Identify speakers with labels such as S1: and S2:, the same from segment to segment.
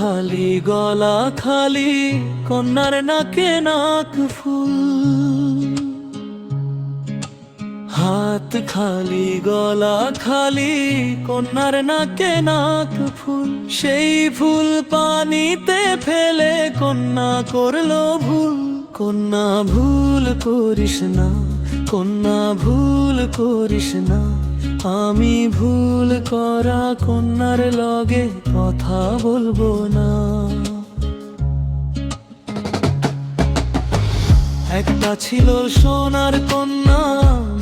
S1: খালি গলা খালি, কন্যার নাকে নাক ফুল। হাত খালি গলা খালি, কন্যার নাকে নাক ফুল। সেই ফুল পানিতে ফেলে কন্যা করলো ভুল। কন্যা ভুল করিস না, কন্যা ভুল করিস না। আমি ভুল করা কন্যার লগে কথা বলবো না। একটা ছিল সোনার কন্যা,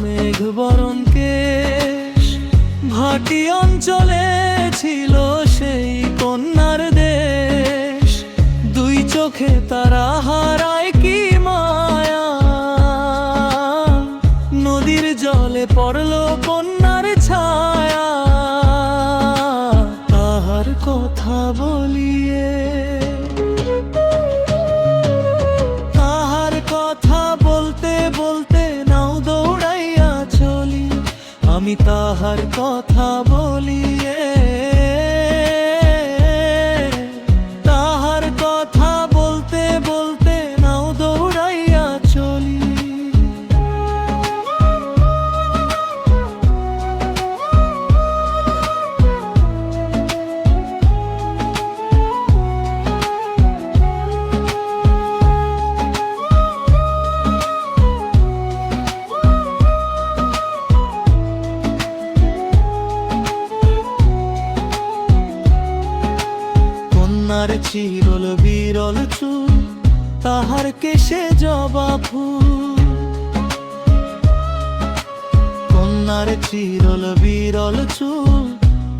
S1: মেঘ বরণ কেশ। ভাটি অঞ্চলে ছিল সেই কন্যার দেশ। দুই চোখে তারা হারায় কি মায়া, নদীর জলে পড়লো কন্যার ছায়া। তাহার কথা বলিয়ে, তাহার কথা বলতে বলতে নাও দৌড়াইয়া চলি। আমি তাহার কথা বলিয়ে, তাহার কথা বলতে বলতে নাও দৌড়াইয়া চলি। কন্যার চিরল বিরল চুল, তাহার কেশে জবা ফুল। কন্যার চিরল বিরল চুল,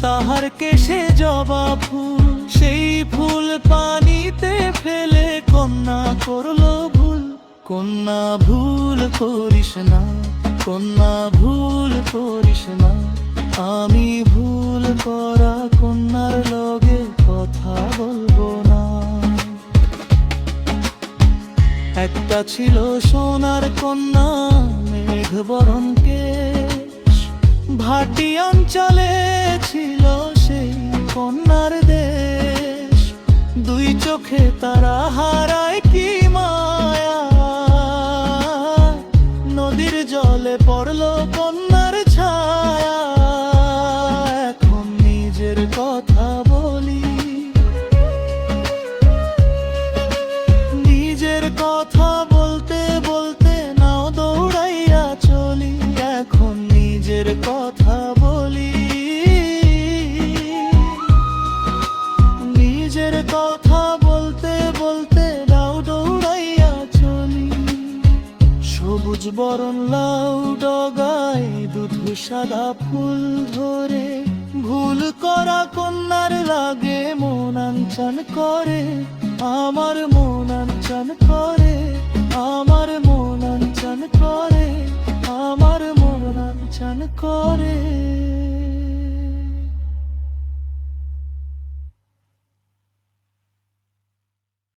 S1: তাহার কেশে জবা ফুল। সেই ফুল পানিতে ফেলে কন্যা করলো ভুল। কন্যা ভুল করিস না, কন্যা ভুল করিস না। আমি ভুল করা কন্যার লগে কথা বলবো না। একটা ছিল সোনার কন্যা, মেঘ বরণ কেশ। ভাটি অঞ্চলে ছিল সেই কন্যার দেশ। দুই চোখে তারা হারায় কি মায়া, নদীর জলে পড়লো কন্যার ছায়া। এখন নিজের কথা বলি, নিজের কথা বলতে বলতে নাও দৌড়াইয়া চলি। এখন নিজের কথা বলি, নিজের কথা বলতে বলতে নাও দৌড়াইয়া চলি। সবুজ বরণ লাউ ডগায় দুধ সাদা ফুল ধরে। ভুল করা কন্যার লাগে মন আনচান করে, আমার মন আনচান করে, আমার মন আনচান করে, আমার মন আনচান করে।